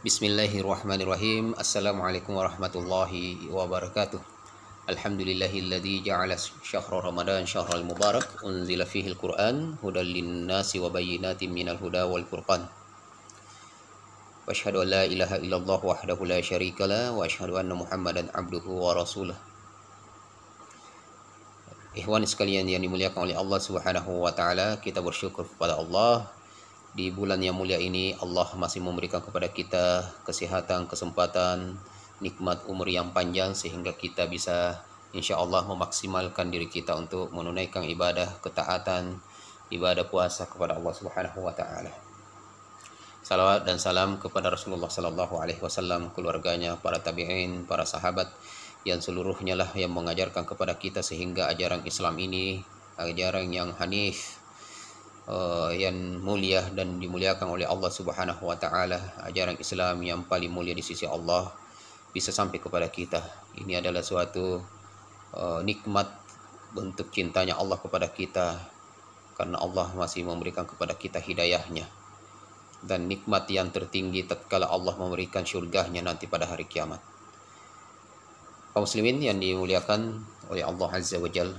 Bismillahirrahmanirrahim. Assalamualaikum warahmatullahi wabarakatuh. Alhamdulillahilladzi ja'ala syahra Ramadan syahral mubarak unzila fihi al-Qur'an hudal linnasi wa bayyinatin minal huda wal furqan. Wa asyhadu an la ilaha illallah wahdahu la syarikalah wa asyhadu anna Muhammadan abduhu wa rasuluh. Ikhwan sekalian yang dimuliakan oleh Allah Subhanahu wa taala, kita bersyukur kepada Allah. Di bulan yang mulia ini Allah masih memberikan kepada kita kesehatan, kesempatan, nikmat umur yang panjang sehingga kita bisa insya Allah memaksimalkan diri kita untuk menunaikan ibadah ketaatan, ibadah puasa kepada Allah Subhanahu wa taala. Salawat dan salam kepada Rasulullah sallallahu alaihi wasallam, keluarganya, para tabi'in, para sahabat yang seluruhnya lah yang mengajarkan kepada kita sehingga ajaran Islam ini ajaran yang hanif, yang mulia dan dimuliakan oleh Allah Subhanahu wa taala, ajaran Islam yang paling mulia di sisi Allah bisa sampai kepada kita. Ini adalah suatu nikmat bentuk cintanya Allah kepada kita, karena Allah masih memberikan kepada kita hidayahnya, dan nikmat yang tertinggi tatkala Allah memberikan syurganya nanti pada hari kiamat. Kaum muslimin yang dimuliakan oleh Allah Azza wa Jalla,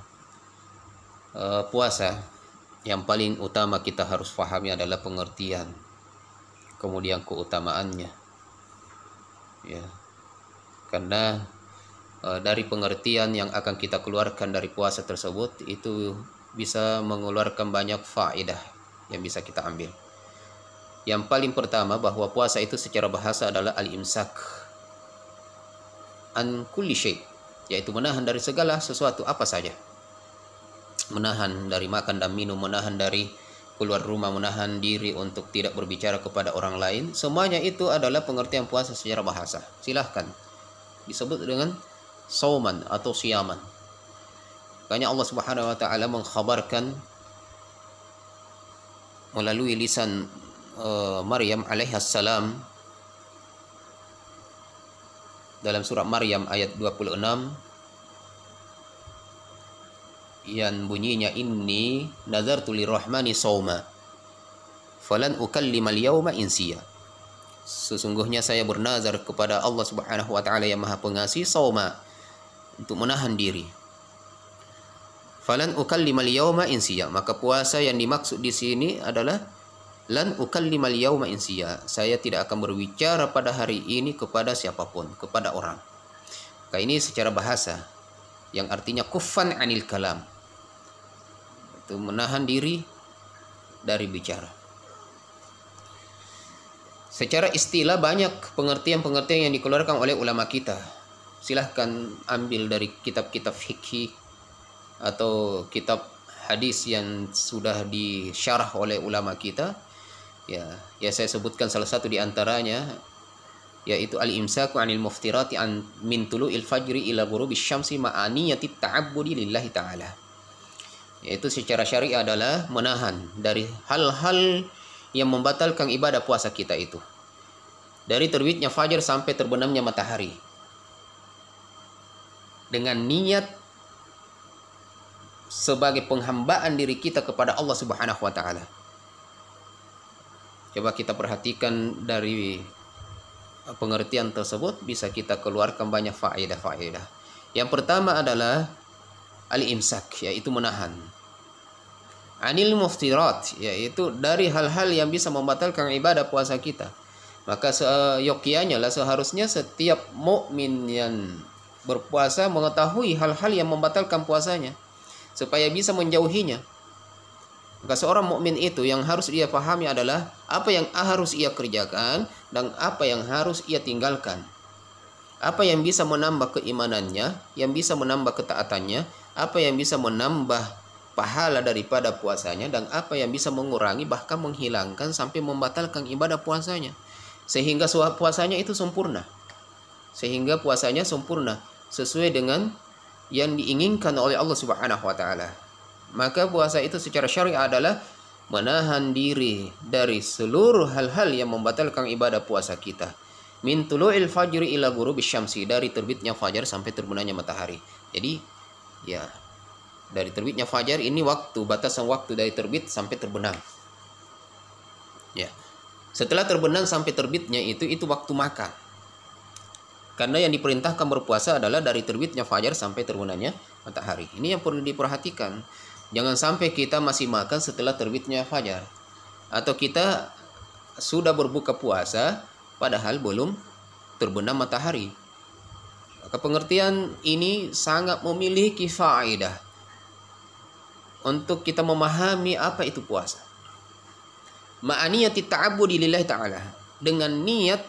puasa yang paling utama kita harus pahami adalah pengertian, kemudian keutamaannya, ya. Karena dari pengertian yang akan kita keluarkan dari puasa tersebut itu bisa mengeluarkan banyak faedah yang bisa kita ambil. Yang paling pertama, bahwa puasa itu secara bahasa adalah al-imsak an kulli syai', yaitu menahan dari segala sesuatu apa saja. Menahan dari makan dan minum, menahan dari keluar rumah, menahan diri untuk tidak berbicara kepada orang lain. Semuanya itu adalah pengertian puasa secara bahasa. Silahkan disebut dengan sauman atau siyaman. Makanya Allah Subhanahu wa taala mengkhabarkan melalui lisan Maryam alaihassalam dalam surah Maryam ayat 26 yang bunyinya, inni nazartu lirrahmani sauma falan ukallimal yauma insiya. Sesungguhnya saya bernazar kepada Allah Subhanahu wa taala yang Maha Pengasih, sauma, untuk menahan diri. Falan ukallimal yauma insiya, maka puasa yang dimaksud di sini adalah lan ukallimal yauma insiya, saya tidak akan berbicara pada hari ini kepada siapapun, kepada orang. Maka ini secara bahasa yang artinya kuffan anil kalam, itu menahan diri dari bicara. Secara istilah banyak pengertian-pengertian yang dikeluarkan oleh ulama kita. Silahkan ambil dari kitab-kitab fikih atau kitab hadis yang sudah disyarah oleh ulama kita. Ya saya sebutkan salah satu di antaranya, yaitu al-imsaku 'anil muftirati min tulu'il fajri ila ghurubisy syamsi ma'aniyati ta'abbudi lillahi ta'ala. Yaitu secara syariah adalah menahan dari hal-hal yang membatalkan ibadah puasa kita itu, dari terbitnya fajar sampai terbenamnya matahari, dengan niat sebagai penghambaan diri kita kepada Allah Subhanahu wa taala. Coba kita perhatikan dari pengertian tersebut, bisa kita keluarkan banyak faedah-faedah. Yang pertama adalah al-imsak, yaitu menahan. Anil muftirat, yaitu dari hal-hal yang bisa membatalkan ibadah puasa kita. Maka seyogyanya lah, seharusnya setiap mukmin yang berpuasa mengetahui hal-hal yang membatalkan puasanya supaya bisa menjauhinya. Maka seorang mukmin itu yang harus ia pahami adalah apa yang harus ia kerjakan dan apa yang harus ia tinggalkan. Apa yang bisa menambah keimanannya, yang bisa menambah ketaatannya, apa yang bisa menambah pahala daripada puasanya, dan apa yang bisa mengurangi bahkan menghilangkan sampai membatalkan ibadah puasanya, sehingga puasanya itu sempurna. Sehingga puasanya sempurna sesuai dengan yang diinginkan oleh Allah Subhanahu wa taala. Maka puasa itu secara syariah adalah menahan diri dari seluruh hal-hal yang membatalkan ibadah puasa kita. Min tulu'il fajri ila ghurubisy syamsi, dari terbitnya fajar sampai terbenamnya matahari. Jadi ya, dari terbitnya fajar ini waktu, batasan waktu dari terbit sampai terbenam. Ya. Setelah terbenam sampai terbitnya itu waktu makan. Karena yang diperintahkan berpuasa adalah dari terbitnya fajar sampai terbenamnya matahari. Ini yang perlu diperhatikan. Jangan sampai kita masih makan setelah terbitnya fajar. Atau kita sudah berbuka puasa padahal belum terbenam matahari. Maka pengertian ini sangat memiliki faedah untuk kita memahami apa itu puasa. Ma'aniyati ta'abbudi lillahi ta'ala, dengan niat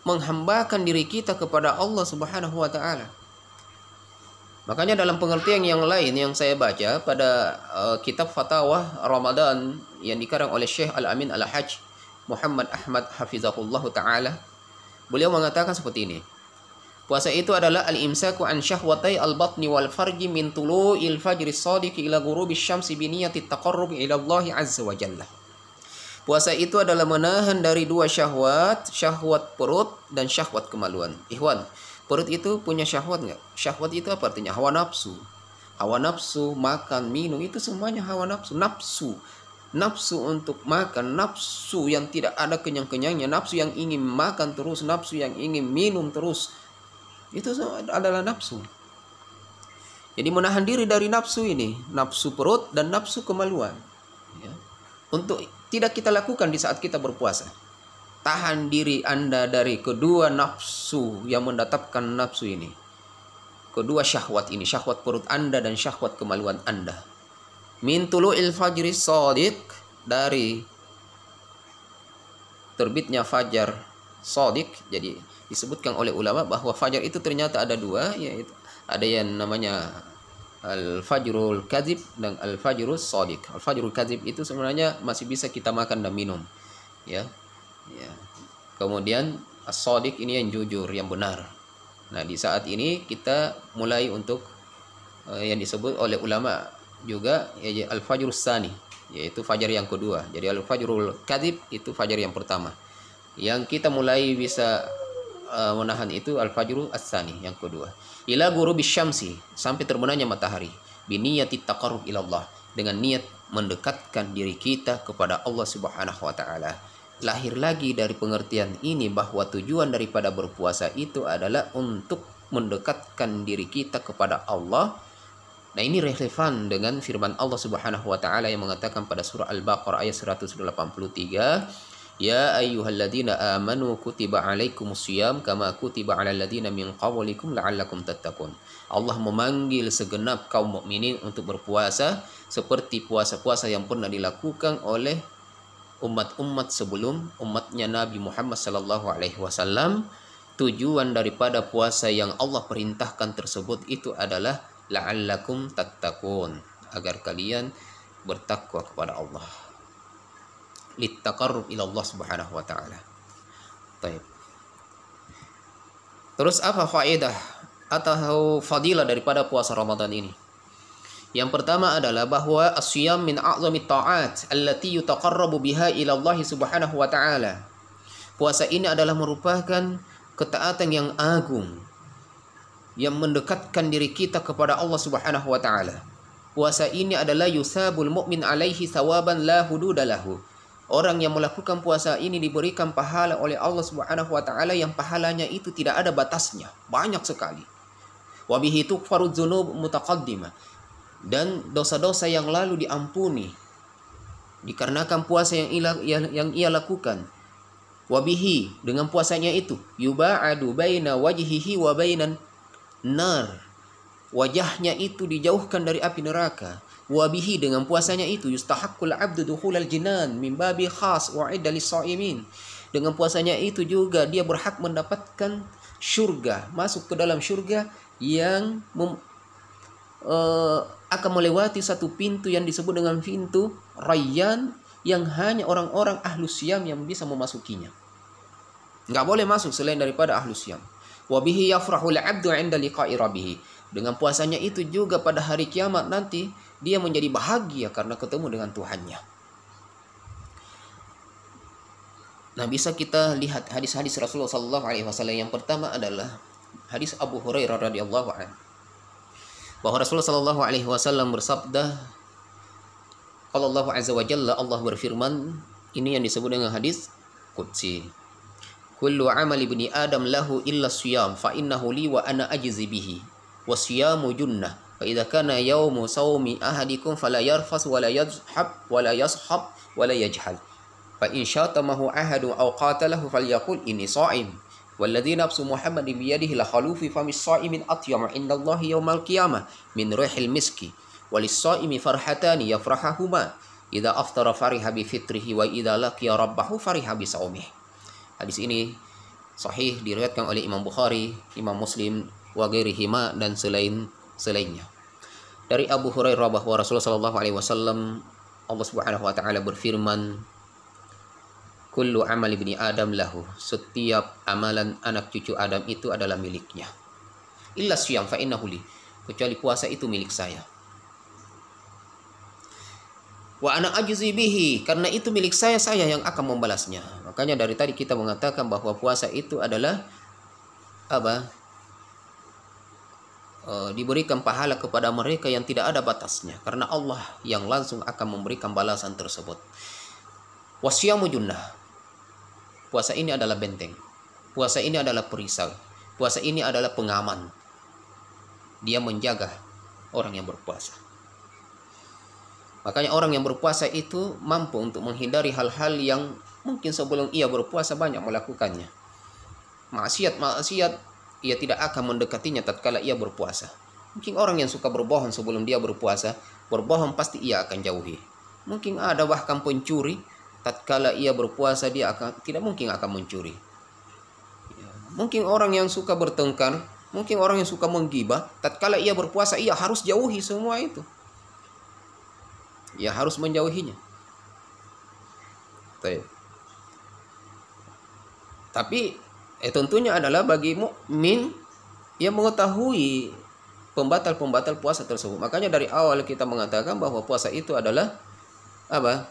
menghambakan diri kita kepada Allah Subhanahu wa taala. Makanya dalam pengertian yang lain yang saya baca pada kitab Fatwa Ramadan yang dikarang oleh Syekh Al-Amin Al-Hajj Muhammad Ahmad hafizahullah taala, beliau mengatakan seperti ini. Puasa itu adalah al-imsaku an syahwatai al-batni wal farji min tulu'il fajri shadiqi ila ghurubi syamsi bi niyati taqarrub ila Allah azza wa jalla. Puasa itu adalah menahan dari dua syahwat, syahwat perut dan syahwat kemaluan. Ikhwan, perut itu punya syahwat nggak? Syahwat itu apa artinya? Hawa nafsu. Hawa nafsu, makan, minum, itu semuanya hawa nafsu. Nafsu untuk makan, nafsu yang tidak ada kenyang-kenyangnya, nafsu yang ingin makan terus, nafsu yang ingin minum terus. Itu adalah nafsu. Jadi menahan diri dari nafsu ini, nafsu perut dan nafsu kemaluan. Ya. Untuk tidak kita lakukan di saat kita berpuasa. Tahan diri Anda dari kedua nafsu yang mendatangkan nafsu ini. Kedua syahwat ini, syahwat perut Anda dan syahwat kemaluan Anda. Min tulu'il fajri shadiq, dari terbitnya fajar shadiq. Jadi disebutkan oleh ulama bahwa fajar itu ternyata ada dua, yaitu ada yang namanya al-fajrul kadzib dan al-fajrul shadiq. Al-fajrul kadzib itu sebenarnya masih bisa kita makan dan minum, ya. Kemudian as-shadiq ini yang jujur, yang benar. Nah, di saat ini kita mulai untuk yang disebut oleh ulama juga ya, al-fajrul tsani, yaitu fajar yang kedua. Jadi al-fajrul kadzib itu fajar yang pertama. Yang kita mulai bisa menahan itu al-fajrul tsani, yang kedua. Ila ghurubi syamsi, sampai terbenamnya matahari. Biniyati taqarrub ila Allah, dengan niat mendekatkan diri kita kepada Allah Subhanahu wa taala. Lahir lagi dari pengertian ini bahwa tujuan daripada berpuasa itu adalah untuk mendekatkan diri kita kepada Allah. Nah, ini relevan dengan firman Allah Subhanahu wa taala yang mengatakan pada surah Al-Baqarah ayat 183, Ya ayyuhalladzina amanu kutiba alaikumusiyam kama kutiba alal ladzina min qablikum la'allakum tattaqun. Allah memanggil segenap kaum mukminin untuk berpuasa seperti puasa-puasa yang pernah dilakukan oleh umat-umat sebelum umatnya Nabi Muhammad sallallahu alaihi wasallam. Tujuan daripada puasa yang Allah perintahkan tersebut itu adalah la'allakum tattaqun, agar kalian bertakwa kepada Allah. Littaqarrub ila Allah Subhanahu wa taala. Baik. Terus apa faedah atau fadilah daripada puasa Ramadan ini? Yang pertama adalah bahwa as-siyam min a'zami ta'at allati yutaqarrabu biha ila Allah Subhanahu wa taala. Puasa ini adalah merupakan ketaatan yang agung yang mendekatkan diri kita kepada Allah Subhanahu wa taala. Puasa ini adalah yusabul mu'min alaihi thawaban la hududa lahu. Orang yang melakukan puasa ini diberikan pahala oleh Allah Subhanahu wa taala yang pahalanya itu tidak ada batasnya, banyak sekali. Wa bihi tughfaru dzunub mutaqaddimah, dan dosa-dosa yang lalu diampuni dikarenakan puasa yang ia lakukan. Wa bihi, dengan puasanya itu, yuba'adu baina wajhihi wa bainan nar, wajahnya itu dijauhkan dari api neraka. Wabihi, dengan puasanya itu, yustahaqqul abdu dukhulal jinan min babi khas wa'idda lis-shaimin. Dengan puasanya itu juga dia berhak mendapatkan syurga, masuk ke dalam syurga yang akan melewati satu pintu yang disebut dengan pintu Rayyan, yang hanya orang-orang ahlus syiyam yang bisa memasukinya. Enggak boleh masuk selain daripada ahlus syiyam. Wabihi yafrahul abdu 'inda liqa'i rabbih. Dengan puasanya itu juga pada hari kiamat nanti dia menjadi bahagia karena ketemu dengan Tuhannya. Nah, bisa kita lihat hadis-hadis Rasulullah sallallahu alaihi wasallam. Yang pertama adalah hadis Abu Hurairah radhiyallahu anhu, bahwa Rasulullah sallallahu alaihi wasallam bersabda, qala Allah azza wa jalla, Allah berfirman, ini yang disebut dengan hadis qudsi. Kullu amali ibni Adam lahu illa siyam fa innahu li wa ana ajzi bihi. Wa siyamu junnah. Fa idza kana yaumu sawmi ahadikum fala yarfas wala yadhhab wala yashab wala yajhal. Fa in syatamahu ahadun aw qatalahu falyaqul inni sha'im. Walladzi nafsu Muhammadin biyadihi la khalufi famis sha'imin atyamu indallahi yaumal qiyamah min rihil miski. Walis-sha'imi farhatani yafrahahuma. Idza aftara fariha bi fitrihi wa idza laqiya rabbahu fariha bi shaumih. Hadis ini sahih diriwayatkan oleh Imam Bukhari, Imam Muslim, wa ghairihima dan selainnya. Dari Abu Hurairah bahwa Rasulullah sallallahu alaihi wasallam Allah Subhanahu wa taala berfirman, kullu amali ibni Adam lahu, setiap amalan anak cucu Adam itu adalah miliknya. Illa siyam fa innahu li, kecuali puasa itu milik saya. Wa ana ajzi bihi, karena itu milik saya yang akan membalasnya. Makanya dari tadi kita mengatakan bahwa puasa itu adalah apa? Diberikan pahala kepada mereka yang tidak ada batasnya, karena Allah yang langsung akan memberikan balasan tersebut. Wasyamu junnah. Puasa ini adalah benteng. Puasa ini adalah perisai. Puasa ini adalah pengaman. Dia menjaga orang yang berpuasa. Makanya orang yang berpuasa itu mampu untuk menghindari hal-hal yang mungkin sebelum ia berpuasa banyak melakukannya. Maksiat ia tidak akan mendekatinya tatkala ia berpuasa. Mungkin orang yang suka berbohong sebelum dia berpuasa, berbohong pasti ia akan jauhi. Mungkin ada bahkan pencuri, tatkala ia berpuasa dia tidak mungkin akan mencuri. Mungkin orang yang suka bertengkar, mungkin orang yang suka menggibah, tatkala ia berpuasa ia harus jauhi semua itu. Ia harus menjauhinya. Tapi tentunya adalah bagi mukmin yang mengetahui pembatal-pembatal puasa tersebut. Makanya dari awal kita mengatakan bahwa puasa itu adalah apa?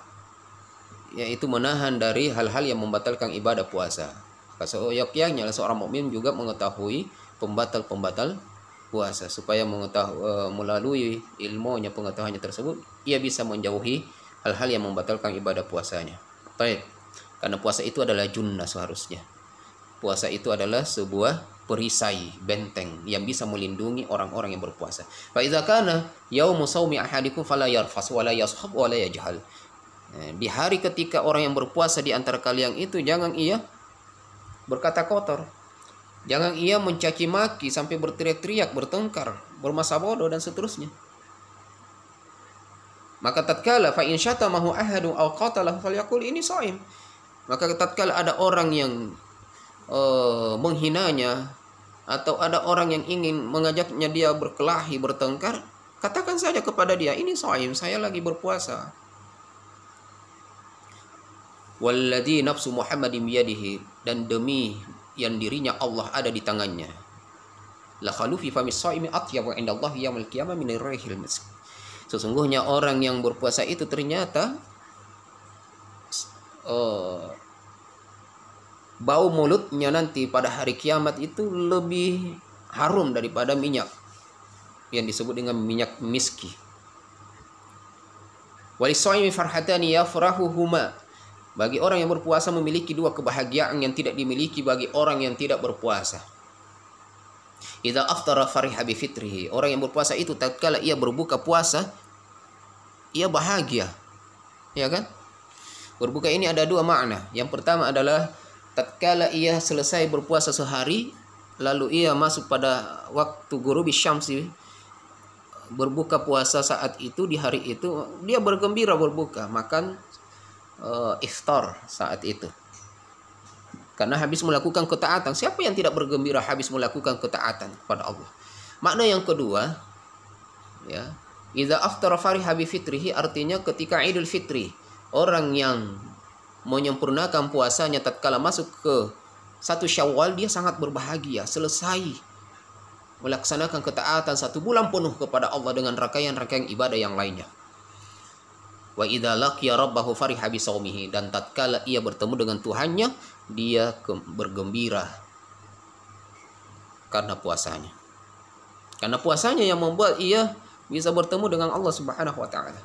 Yaitu menahan dari hal-hal yang membatalkan ibadah puasa. Seyogyanya seorang mukmin juga mengetahui pembatal-pembatal puasa supaya melalui ilmunya, pengetahuannya tersebut ia bisa menjauhi hal-hal yang membatalkan ibadah puasanya. Baik. Karena puasa itu adalah junnah seharusnya. Puasa itu adalah sebuah perisai, benteng yang bisa melindungi orang-orang yang berpuasa. Fa idza kana yaumu shaumi ahadikum fala yarfas wala yashab wala yajhal. Di hari ketika orang yang berpuasa di antara kalian itu jangan ia berkata kotor. Jangan ia mencaci maki sampai berteriak-teriak, bertengkar, bermasa bodoh dan seterusnya. Maka tatkala fa in syatamahu ahadun aw qatalahu falyaqul ini shaim. Maka tatkala ada orang yang menghinanya atau ada orang yang ingin mengajaknya dia berkelahi, bertengkar, katakan saja kepada dia, ini shaim, saya lagi berpuasa. Walladzi nafsu Muhammadin biyadihi, dan demi yang dirinya Allah ada di tangannya, la khalufi famis shaimi atyabu indallahi yaumil qiyamah min rihil misk. Sesungguhnya orang yang berpuasa itu ternyata bau mulutnya nanti pada hari kiamat itu lebih harum daripada minyak yang disebut dengan minyak miski. Walis-shaimi farhatani yafrahuhuma. Bagi orang yang berpuasa memiliki dua kebahagiaan yang tidak dimiliki bagi orang yang tidak berpuasa. Idza aftara fariha bi fitrihi. Orang yang berpuasa itu tatkala ia berbuka puasa, ia bahagia. Ya kan? Berbuka ini ada dua makna. Yang pertama adalah tatkala ia selesai berpuasa sehari, lalu ia masuk pada waktu ghurubi syamsi, berbuka puasa saat itu, di hari itu dia bergembira berbuka, makan iftar saat itu. Karena habis melakukan ketaatan. Siapa yang tidak bergembira habis melakukan ketaatan kepada Allah? Makna yang kedua, ya, idza aftara fariha bi fitrihi, artinya ketika Idul Fitri, orang yang menyempurnakan puasanya tatkala masuk ke 1 Syawal, dia sangat berbahagia, selesai melaksanakan ketaatan 1 bulan penuh kepada Allah dengan rangkaian-rangkaian ibadah yang lainnya. Wa idza laqiya rabbahu fariha bi shaumihi, dan tatkala ia bertemu dengan Tuhannya, dia bergembira karena puasanya. Karena puasanya yang membuat ia bisa bertemu dengan Allah Subhanahu wa taala.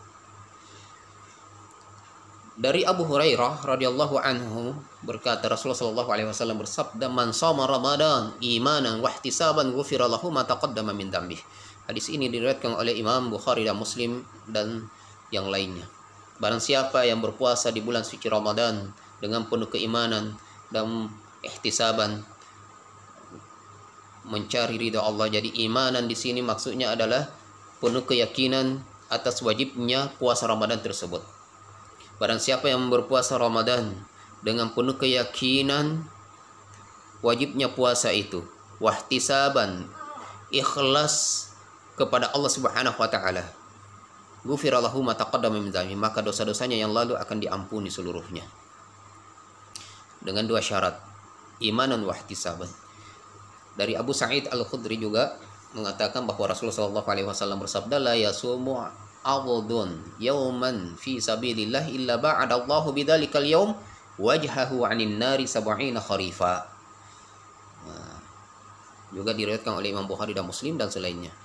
Dari Abu Hurairah radhiyallahu anhu berkata, Rasulullah sallallahu alaihi wasallam bersabda, "Man shoma Ramadan imanan wa ihtisaban ghufira lahu ma taqaddama min dzambih." Hadis ini diriwayatkan oleh Imam Bukhari dan Muslim dan yang lainnya. Barang siapa yang berpuasa di bulan suci Ramadan dengan penuh keimanan dan ihtisaban, mencari ridha Allah. Jadi imanan di sini maksudnya adalah penuh keyakinan atas wajibnya puasa Ramadan tersebut. Barang siapa yang berpuasa Ramadan dengan penuh keyakinan wajibnya puasa itu, wahtisaban, ikhlas kepada Allah Subhanahu wa taala, ghufira lahu ma taqaddama min dzambi, maka dosa-dosanya yang lalu akan diampuni seluruhnya. Dengan dua syarat, imanan wahtisaban. Dari Abu Sa'id Al-Khudri juga mengatakan bahwa Rasulullah SAW bersabda, la yasumu abdun yauman fi sabilillah illa ba'adallahu bidzalikal yaum wajhahu 'anil nari sab'ina kharifa. Juga diriwayatkan oleh Imam Bukhari dan Muslim dan selainnya.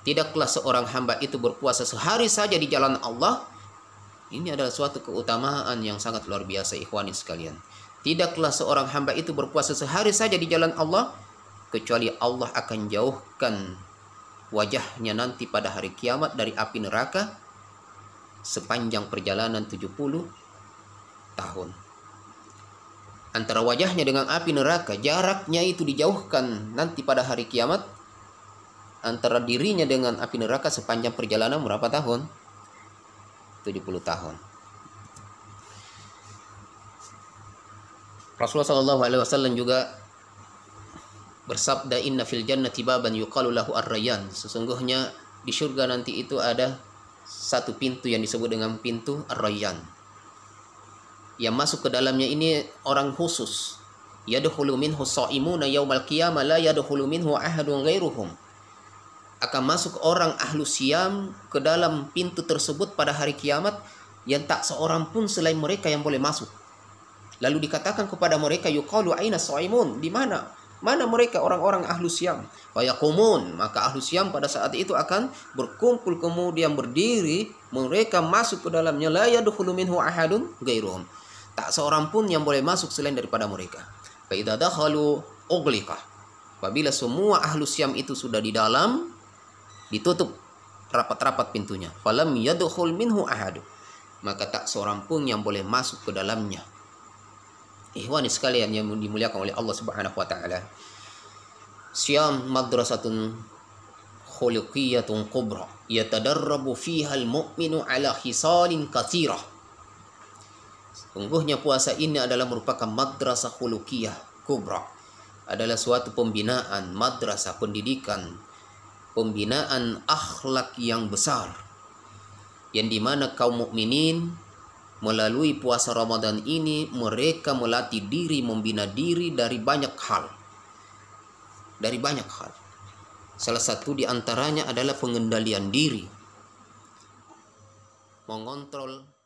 Tidaklah seorang hamba itu berpuasa sehari saja di jalan Allah. Ini adalah suatu keutamaan yang sangat luar biasa, ikhwani sekalian. Tidaklah seorang hamba itu berpuasa sehari saja di jalan Allah, kecuali Allah akan jauhkan wajahnya nanti pada hari kiamat dari api neraka sepanjang perjalanan 70 tahun. Antara wajahnya dengan api neraka, jaraknya itu dijauhkan nanti pada hari kiamat. Antara dirinya dengan api neraka sepanjang perjalanan berapa tahun? 70 tahun. Rasulullah SAW juga bersabda, inna fil jannati baban yuqalu lahu ar-rayyan. Sesungguhnya di surga nanti itu ada satu pintu yang disebut dengan pintu ar-rayyan. Yang masuk ke dalamnya ini orang khusus. Yadkhulu minhu shaimuna yaumal qiyamah la yadkhulu minhu ahadun ghairuhum. Akan masuk orang ahlu siyam ke dalam pintu tersebut pada hari kiamat yang tak seorang pun selain mereka yang boleh masuk. Lalu dikatakan kepada mereka, yuqalu aina shaimun, di mana? Mana mereka orang-orang ahlu siyam? Fayaqumun, maka ahlu siyam pada saat itu akan berkumpul kemudian berdiri, mereka masuk ke dalamnya, la yadkhulu minhu ahadun ghairuhum. Tak seorang pun yang boleh masuk selain daripada mereka. Fa idza dakhalu ughliqa. Apabila semua ahlu siyam itu sudah di dalam, ditutup rapat-rapat pintunya. Falam yadkhul minhu ahad. Maka tak seorang pun yang boleh masuk ke dalamnya. Ikhwani sekalian yang dimuliakan oleh Allah Subhanahu wa taala. Siyam madrasatun khuluqiyatun kubra yatadarrabu fiha al-mu'minu ala khisalin katsirah. Sungguhnya puasa ini adalah merupakan madrasah khuluqiyah kubra. Adalah suatu pembinaan, madrasah pendidikan, pembinaan akhlak yang besar. Yang dimana kaum mukminin melalui puasa Ramadan ini mereka melatih diri, membina diri dari banyak hal. Dari banyak hal. Salah satu di antaranya adalah pengendalian diri. Mengontrol